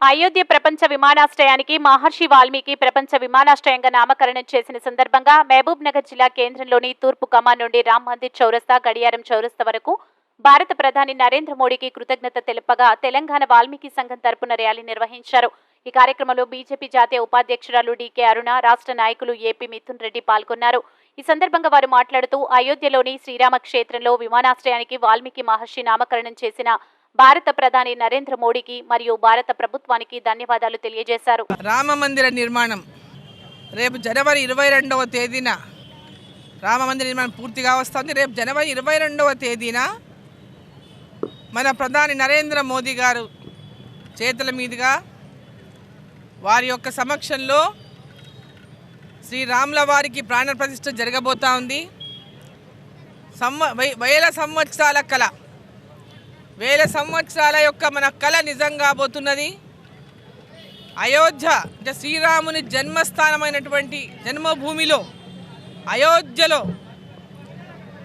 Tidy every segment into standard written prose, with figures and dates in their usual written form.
అయోధ్య ప్రపంచ విమానాశ్రయానికి మహర్షి వాల్మీకి ప్రపంచ విమానాశ్రయంగా నామకరణం చేసిన సందర్భంగా మహబూబ్ నగర్ జిల్లా కేంద్రంలోని తూర్పు కమాన్ నుండి రామ్ మందిర్ చౌరస్తా గడియారం చౌరస్తా వరకు భారత ప్రధాని నరేంద్ర మోడీకి కృతజ్ఞత తెలుపగా తెలంగాణ వాల్మీకి సంఘం తరపున ర్యాలీ నిర్వహించారు. ఈ కార్యక్రమంలో బీజేపీ జాతీయ ఉపాధ్యక్షురాలు డీకే అరుణ, రాష్ట్ర నాయకులు ఏపీ మిథున్ రెడ్డి పాల్గొన్నారు. ఈ సందర్భంగా వారు మాట్లాడుతూ అయోధ్యలోని శ్రీరామ క్షేత్రంలో విమానాశ్రయానికి వాల్మీకి మహర్షి నామకరణం చేసిన భారత ప్రధాని నరేంద్ర మోడీకి మరియు భారత ప్రభుత్వానికి ధన్యవాదాలు తెలియజేశారు. రామ మందిర నిర్మాణం రేపు జనవరి 22వ తేదీన రామ మందిర నిర్మాణం పూర్తిగా వస్తుంది. రేపు జనవరి 22వ తేదీన మన ప్రధాని నరేంద్ర మోదీ గారు చేతుల మీదుగా వారి యొక్క సమక్షంలో శ్రీరాముల వారికి ప్రాణ ప్రతిష్ఠ జరగబోతా ఉంది. వేల సంవత్సరాల యొక్క మన కళ నిజం కాబోతున్నది. అయోధ్య అంటే శ్రీరాముని జన్మస్థానమైనటువంటి జన్మభూమిలో అయోధ్యలో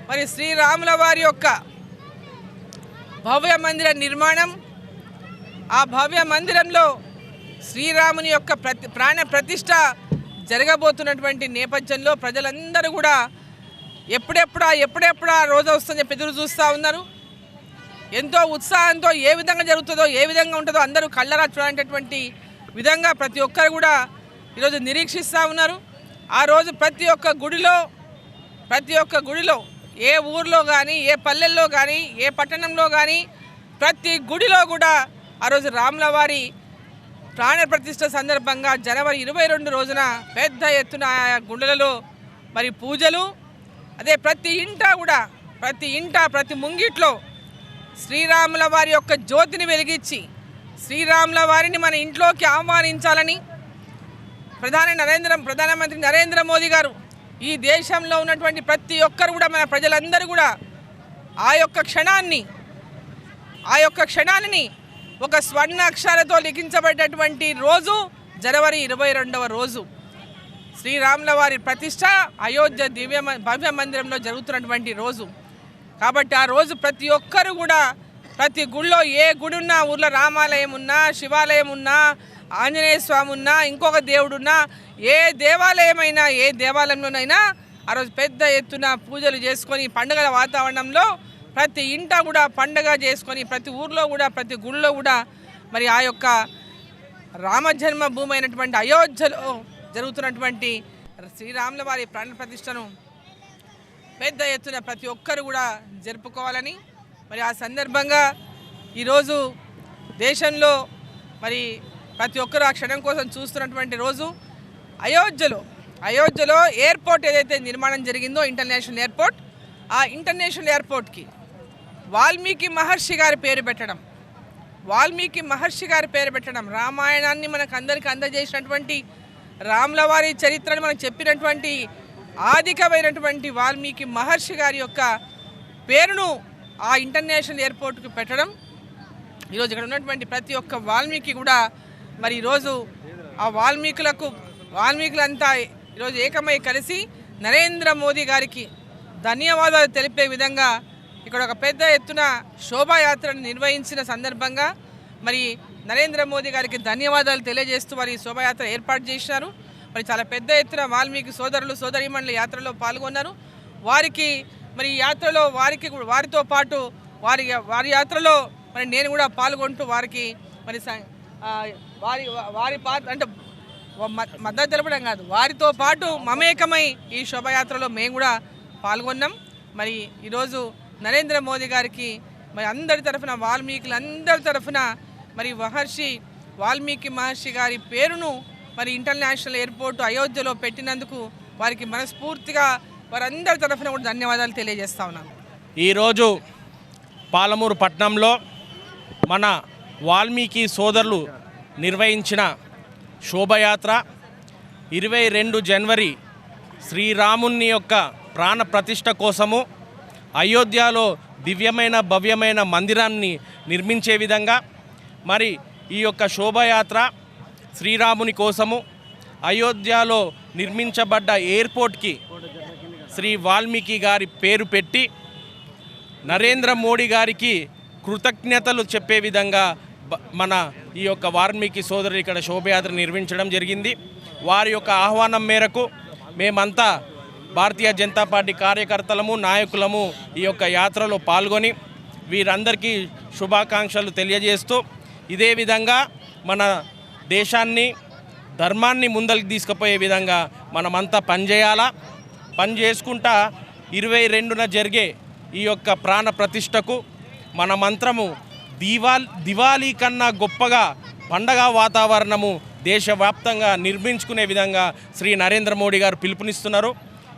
మరి శ్రీరాముల వారి యొక్క భవ్య మందిర నిర్మాణం, ఆ భవ్య మందిరంలో శ్రీరాముని యొక్క ప్రాణ ప్రతిష్ఠ జరగబోతున్నటువంటి నేపథ్యంలో ప్రజలందరూ కూడా ఎప్పుడెప్పుడా రోజు వస్తుందని చెప్పి ఎదురు చూస్తూ ఉన్నారు. ఎంతో ఉత్సాహంతో ఏ విధంగా జరుగుతుందో, ఏ విధంగా ఉంటుందో అందరూ కళ్ళరా చూడేటటువంటి విధంగా ప్రతి ఒక్కరు కూడా ఈరోజు నిరీక్షిస్తూ ఉన్నారు. ఆ రోజు ప్రతి ఒక్క గుడిలో ఏ ఊర్లో కానీ, ఏ పల్లెల్లో కానీ, ఏ పట్టణంలో కానీ ప్రతి గుడిలో కూడా ఆ రోజు రాముల వారి ప్రాణ ప్రతిష్ఠ సందర్భంగా జనవరి 22 రోజున పెద్ద ఎత్తున ఆయా గుడులలో మరి పూజలు, అదే ప్రతి ఇంట ప్రతి ముంగిట్లో శ్రీరాముల వారి యొక్క జ్యోతిని వెలిగించి శ్రీరాముల వారిని మన ఇంట్లోకి ఆహ్వానించాలని ప్రధానమంత్రి నరేంద్ర మోదీ గారు ఈ దేశంలో ఉన్నటువంటి ప్రతి ఒక్కరు కూడా మన ప్రజలందరూ కూడా ఆ యొక్క క్షణాన్ని ఒక స్వర్ణ అక్షరాలతో లిఖించబడ్డటువంటి రోజు జనవరి 22వ రోజు శ్రీరాముల వారి ప్రతిష్ట అయోధ్య భవ్య మందిరంలో జరుగుతున్నటువంటి రోజు. కాబట్టి ఆ రోజు ప్రతి ఒక్కరు కూడా ప్రతి గుడిలో, ఏ గుడి ఉన్నా, ఊర్లో రామాలయం ఉన్నా, శివాలయం ఉన్నా, ఆంజనేయ స్వామి ఉన్నా, ఇంకొక దేవుడున్నా, ఏ దేవాలయంలోనైనా ఆ రోజు పెద్ద ఎత్తున పూజలు చేసుకొని పండుగల వాతావరణంలో ప్రతి ఇంట కూడా పండుగ చేసుకొని ప్రతి ఊర్లో కూడా ప్రతి గుడిలో కూడా మరి ఆ యొక్క రామజన్మ భూమి అయినటువంటి అయోధ్యలో జరుగుతున్నటువంటి శ్రీరాముల వారి ప్రాణ ప్రతిష్టను పెద్ద ఎత్తున ప్రతి ఒక్కరు కూడా జరుపుకోవాలని మరి ఆ సందర్భంగా ఈరోజు దేశంలో మరి ప్రతి ఒక్కరు ఆ క్షణం కోసం చూస్తున్నటువంటి రోజు అయోధ్యలో ఎయిర్పోర్ట్ ఏదైతే నిర్మాణం జరిగిందో ఇంటర్నేషనల్ ఎయిర్పోర్ట్, ఆ ఇంటర్నేషనల్ ఎయిర్పోర్ట్కి వాల్మీకి మహర్షి గారి పేరు పెట్టడం రామాయణాన్ని మనకు అందరికీ అందజేసినటువంటి రాముల వారి చరిత్రను మనకు చెప్పినటువంటి ఆదికమైనటువంటి వాల్మీకి మహర్షి గారి యొక్క పేరును ఆ ఇంటర్నేషనల్ ఎయిర్పోర్ట్కి పెట్టడం, ఈరోజు ఇక్కడ ఉన్నటువంటి ప్రతి ఒక్క వాల్మీకి కూడా మరి ఈరోజు ఆ వాల్మీకులంతా ఈరోజు ఏకమై కలిసి నరేంద్ర మోదీ గారికి ధన్యవాదాలు తెలిపే విధంగా ఇక్కడ ఒక పెద్ద ఎత్తున శోభాయాత్రను నిర్వహించిన సందర్భంగా మరి నరేంద్ర మోదీ గారికి ధన్యవాదాలు తెలియజేస్తూ మరి శోభాయాత్ర ఏర్పాటు చేసినారు. మరి చాలా పెద్ద ఎత్తున వాల్మీకి సోదరులు సోదరీమణుల యాత్రలో పాల్గొన్నారు. వారికి మరి యాత్రలో వారితో పాటు వారి యాత్రలో మరి నేను కూడా పాల్గొంటూ వారికి మరి వారి పాత్ర అంటే మద్దతు తెలపడం కాదు, వారితో పాటు మమేకమై ఈ శోభాయాత్రలో మేము కూడా పాల్గొన్నాం. మరి ఈరోజు నరేంద్ర మోదీ గారికి మరి అందరి తరఫున మరి వాల్మీకి మహర్షి గారి పేరును మరి ఇంటర్నేషనల్ ఎయిర్పోర్ట్ అయోధ్యలో పెట్టినందుకు వారికి మనస్ఫూర్తిగా వారందరి తరఫున కూడా ధన్యవాదాలు తెలియజేస్తా ఉన్నాను. ఈరోజు పాలమూరు పట్టణంలో మన వాల్మీకి సోదరులు నిర్వహించిన శోభయాత్ర 22 జనవరి శ్రీరాముని యొక్క ప్రాణ ప్రతిష్ఠ కోసము అయోధ్యలో దివ్యమైన భవ్యమైన మందిరాన్ని నిర్మించే విధంగా మరి ఈ యొక్క శోభయాత్ర శ్రీరాముని కోసము అయోధ్యలో నిర్మించబడ్డ ఎయిర్పోర్ట్కి శ్రీ వాల్మీకి గారి పేరు పెట్టి నరేంద్ర మోడీ గారికి కృతజ్ఞతలు చెప్పే విధంగా మన ఈ యొక్క వాల్మీకి సోదరులు ఇక్కడ శోభయాత్ర నిర్వహించడం జరిగింది. వారి యొక్క ఆహ్వానం మేరకు మేమంతా భారతీయ జనతా పార్టీ కార్యకర్తలము నాయకులము ఈ యొక్క యాత్రలో పాల్గొని వీరందరికీ శుభాకాంక్షలు తెలియజేస్తూ ఇదే విధంగా మన దేశాన్ని ధర్మాన్ని ముందరికి తీసుకుపోయే విధంగా మనమంతా పనిచేయాలా. పని చేసుకుంటా 22న జరిగే ఈ యొక్క ప్రాణ ప్రతిష్టకు మన మంత్రము దివాళీ కన్నా గొప్పగా పండగ వాతావరణము దేశవ్యాప్తంగా నిర్మించుకునే విధంగా శ్రీ నరేంద్ర మోడీ గారు పిలుపునిస్తున్నారు.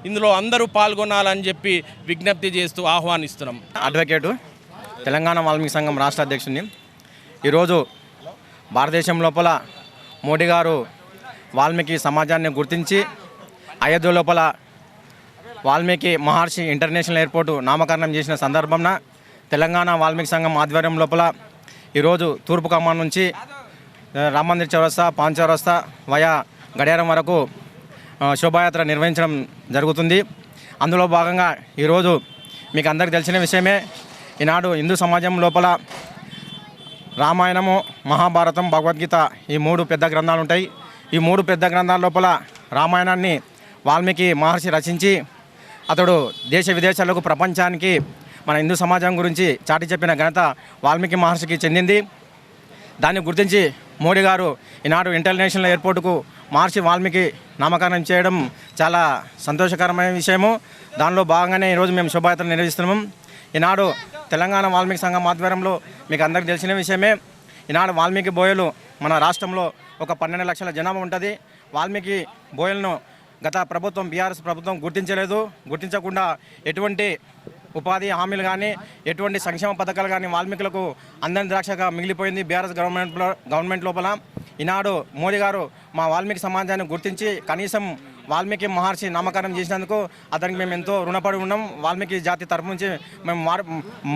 ఇందులో అందరూ పాల్గొనాలని చెప్పి విజ్ఞప్తి చేస్తూ ఆహ్వానిస్తున్నాం. అడ్వకేటు తెలంగాణ వాల్మీకి సంఘం రాష్ట్ర అధ్యక్షుడిని. ఈరోజు భారతదేశం లోపల మోడీ గారు వాల్మీకి సమాజాన్ని గుర్తించి అయోధ్య లోపల వాల్మీకి మహర్షి ఇంటర్నేషనల్ ఎయిర్పోర్టు నామకరణం చేసిన సందర్భంన తెలంగాణ వాల్మీకి సంఘం ఆధ్వర్యం లోపల ఈరోజు తూర్పు ఖమ్మం నుంచి రామ్ మందిర్ చౌరస్తా పాన్ చౌరస్తా వయా గడియారం వరకు శోభాయాత్ర నిర్వహించడం జరుగుతుంది. అందులో భాగంగా ఈరోజు మీకు అందరికీ తెలిసిన విషయమే, ఈనాడు హిందూ సమాజం లోపల రామాయణము, మహాభారతం, భగవద్గీత ఈ 3 పెద్ద గ్రంథాలు ఉంటాయి. ఈ 3 పెద్ద గ్రంథాల లోపల రామాయణాన్ని వాల్మీకి మహర్షి రచించి అతడు దేశ విదేశాలకు ప్రపంచానికి మన హిందూ సమాజం గురించి చాటి చెప్పిన ఘనత వాల్మీకి మహర్షికి చెందింది. దాన్ని గుర్తించి మోడీ గారు ఈనాడు ఇంటర్నేషనల్ ఎయిర్పోర్టుకు మహర్షి వాల్మీకి నామకరణం చేయడం చాలా సంతోషకరమైన విషయము. దానిలో భాగంగానే ఈరోజు మేము శోభాయాత్ర నిర్వహిస్తున్నాము. ఈనాడు తెలంగాణ వాల్మీకి సంఘం ఆధ్వర్యంలో మీకు అందరికీ తెలిసిన విషయమే, ఈనాడు వాల్మీకి బోయలు మన రాష్ట్రంలో ఒక 12 లక్షల జనాభా ఉంటుంది. వాల్మీకి బోయలను గత ప్రభుత్వం బీఆర్ఎస్ ప్రభుత్వం గుర్తించకుండా ఎటువంటి ఉపాధి హామీలు కానీ ఎటువంటి సంక్షేమ పథకాలు కానీ వాల్మీకులకు అందని ద్రాక్షగా మిగిలిపోయింది బీఆర్ఎస్ గవర్నమెంట్ లోపల. ఈనాడు మోడీ గారు మా వాల్మీకి సమాజాన్ని గుర్తించి కనీసం వాల్మీకి మహర్షి నామకరణం చేసినందుకు అతనికి మేము ఎంతో రుణపడి ఉన్నాం. వాల్మీకి జాతి తరఫు నుంచి మేము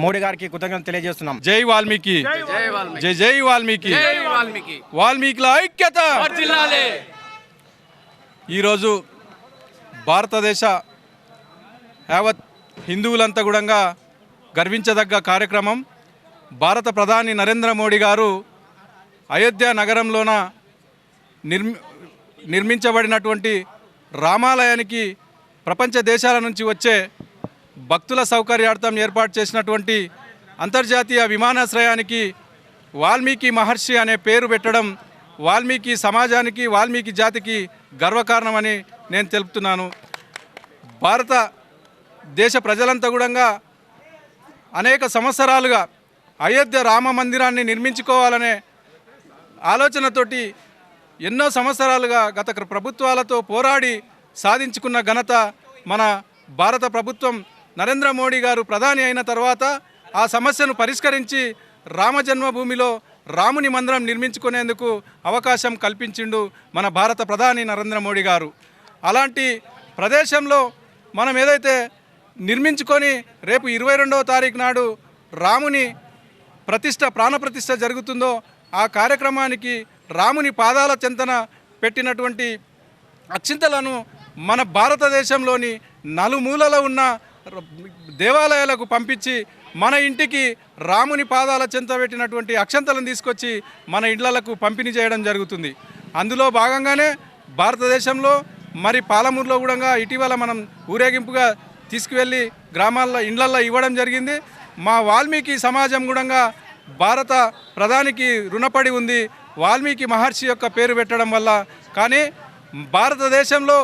మోడీ గారికి కృతజ్ఞతలు తెలియజేస్తున్నాం. జై వాల్మీకి, జై జై వాల్మీకి, వాల్మీకుల ఐక్యత. ఈరోజు భారతదేశ యావత్ హిందువులంతా కూడా గర్వించదగ్గ కార్యక్రమం. భారత ప్రధాని నరేంద్ర మోడీ గారు అయోధ్య నగరంలోన నిర్మించబడినటువంటి రామాలయానికి ప్రపంచ దేశాల నుంచి వచ్చే భక్తుల సౌకర్యార్థం ఏర్పాటు చేసినటువంటి అంతర్జాతీయ విమానాశ్రయానికి వాల్మీకి మహర్షి అనే పేరు పెట్టడం వాల్మీకి సమాజానికి, వాల్మీకి జాతికి గర్వకారణమని నేను తెలుపుతున్నాను. భారత దేశ ప్రజలంతా కూడా అనేక సంవత్సరాలుగా అయోధ్య రామ మందిరాన్ని నిర్మించుకోవాలనే ఆలోచనతోటి ఎన్నో సంవత్సరాలుగా గత ప్రభుత్వాలతో పోరాడి సాధించుకున్న ఘనత మన భారత ప్రభుత్వం. నరేంద్ర మోడీ గారు ప్రధాని అయిన తర్వాత ఆ సమస్యను పరిష్కరించి రామ జన్మభూమిలో రాముని మందిరం నిర్మించుకునేందుకు అవకాశం కల్పించిండు మన భారత ప్రధాని నరేంద్ర మోడీ గారు. అలాంటి ప్రదేశంలో మనం ఏదైతే నిర్మించుకొని రేపు 22వ తారీఖు నాడు రాముని ప్రాణప్రతిష్ఠ జరుగుతుందో ఆ కార్యక్రమానికి రాముని పాదాల చెంతన పెట్టినటువంటి అక్షింతలను మన భారతదేశంలోని నలుమూలలో ఉన్న దేవాలయాలకు పంపించి మన ఇంటికి రాముని పాదాల చెంత పెట్టినటువంటి అక్షంతలను తీసుకొచ్చి మన ఇళ్లకు పంపిణీ చేయడం జరుగుతుంది. అందులో భాగంగానే భారతదేశంలో మరి పాలమూరులో కూడా ఇటీవల మనం ఊరేగింపుగా తీసుకువెళ్ళి గ్రామాల్లో ఇండ్లల్లో ఇవ్వడం జరిగింది. మా వాల్మీకి సమాజం కూడా భారత ప్రధానికి రుణపడి ఉంది వాల్మీకి మహర్షి యొక్క పేరు పెట్టడం వల్ల. కానీ భారతదేశంలో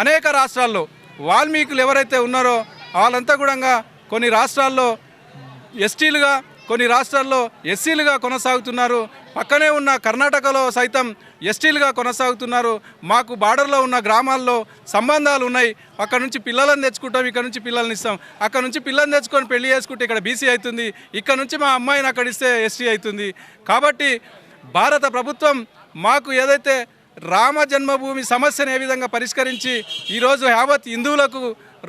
అనేక రాష్ట్రాల్లో వాల్మీకులు ఎవరైతే ఉన్నారో వాళ్ళంతా కూడా కొన్ని రాష్ట్రాల్లో ఎస్టీలుగా, కొన్ని రాష్ట్రాల్లో ఎస్సీలుగా కొనసాగుతున్నారు. పక్కనే ఉన్న కర్ణాటకలో సైతం ఎస్టీలుగా కొనసాగుతున్నారు. మాకు బార్డర్లో ఉన్న గ్రామాల్లో సంబంధాలు ఉన్నాయి. అక్కడ నుంచి పిల్లలను తెచ్చుకుంటాం, ఇక్కడ నుంచి పిల్లల్ని ఇస్తాం. అక్కడ నుంచి పిల్లల్ని తెచ్చుకొని పెళ్లి చేసుకుంటే ఇక్కడ బీసీ అవుతుంది, ఇక్కడ నుంచి మా అమ్మాయిని అక్కడ ఇస్తే ఎస్టీ అవుతుంది. కాబట్టి భారత ప్రభుత్వం మాకు ఏదైతే రామ జన్మభూమి సమస్యను ఏ విధంగా పరిష్కరించి ఈరోజు యావత్ హిందువులకు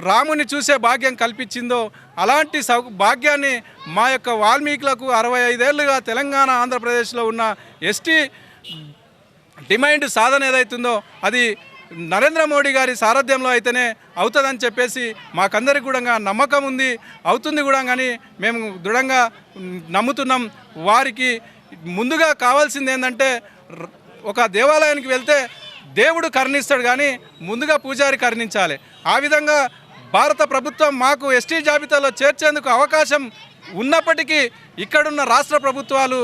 రాముని చూసే భాగ్యం కల్పించిందో అలాంటి భాగ్యాన్ని మా యొక్క వాల్మీకులకు 65 ఏళ్ళుగా తెలంగాణ ఆంధ్రప్రదేశ్లో ఉన్న ఎస్టీ డిమాండ్ సాధన ఏదైతుందో అది నరేంద్ర మోడీ గారి సారథ్యంలో అయితేనే అవుతుందని చెప్పేసి మాకందరికి కూడా నమ్మకం ఉంది, అవుతుంది కూడా. కానీ మేము దృఢంగా నమ్ముతున్నాం. వారికి ముందుగా కావాల్సింది ఏంటంటే ఒక దేవాలయానికి వెళ్తే దేవుడు కరుణిస్తాడు, కానీ ముందుగా పూజారి కరుణించాలి. ఆ విధంగా భారత ప్రభుత్వం మాకు ఎస్టీ జాబితాలో చేర్చేందుకు అవకాశం ఉన్నప్పటికీ ఇక్కడున్న రాష్ట్ర ప్రభుత్వాలు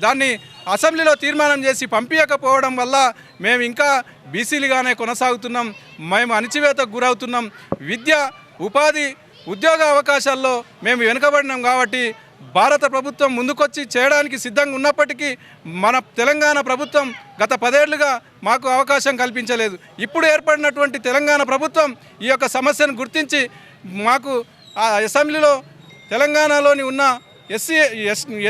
దాన్ని అసెంబ్లీలో తీర్మానం చేసి పంపించకపోవడం వల్ల మేము ఇంకా బీసీలుగానే కొనసాగుతున్నాం. మేము అణచివేతకు గురవుతున్నాం. విద్య, ఉపాధి, ఉద్యోగ అవకాశాల్లో మేము వెనుకబడినాం. కాబట్టి భారత ప్రభుత్వం ముందుకొచ్చి చేయడానికి సిద్ధంగా ఉన్నప్పటికీ మన తెలంగాణ ప్రభుత్వం గత 10 ఏళ్లుగా మాకు అవకాశం కల్పించలేదు. ఇప్పుడు ఏర్పడినటువంటి తెలంగాణ ప్రభుత్వం ఈ యొక్క సమస్యను గుర్తించి మాకు ఆ అసెంబ్లీలో తెలంగాణలోని ఉన్న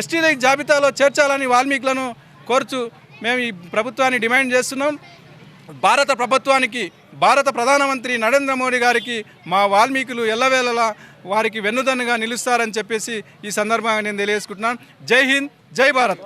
ఎస్టీల జాబితాలో చేర్చాలని వాల్మీకులను కోరుచు మేము ఈ ప్రభుత్వాన్ని డిమాండ్ చేస్తున్నాం. భారత ప్రభుత్వానికి, భారత ప్రధానమంత్రి నరేంద్ర మోడీ గారికి మా వాల్మీకులు ఎల్లవేళలా వారికి వెన్నుదన్నుగా నిలుస్తారని చెప్పేసి ఈ సందర్భంగా నేను తెలియజేసుకుంటున్నాను. జై హింద్, జై భారత్.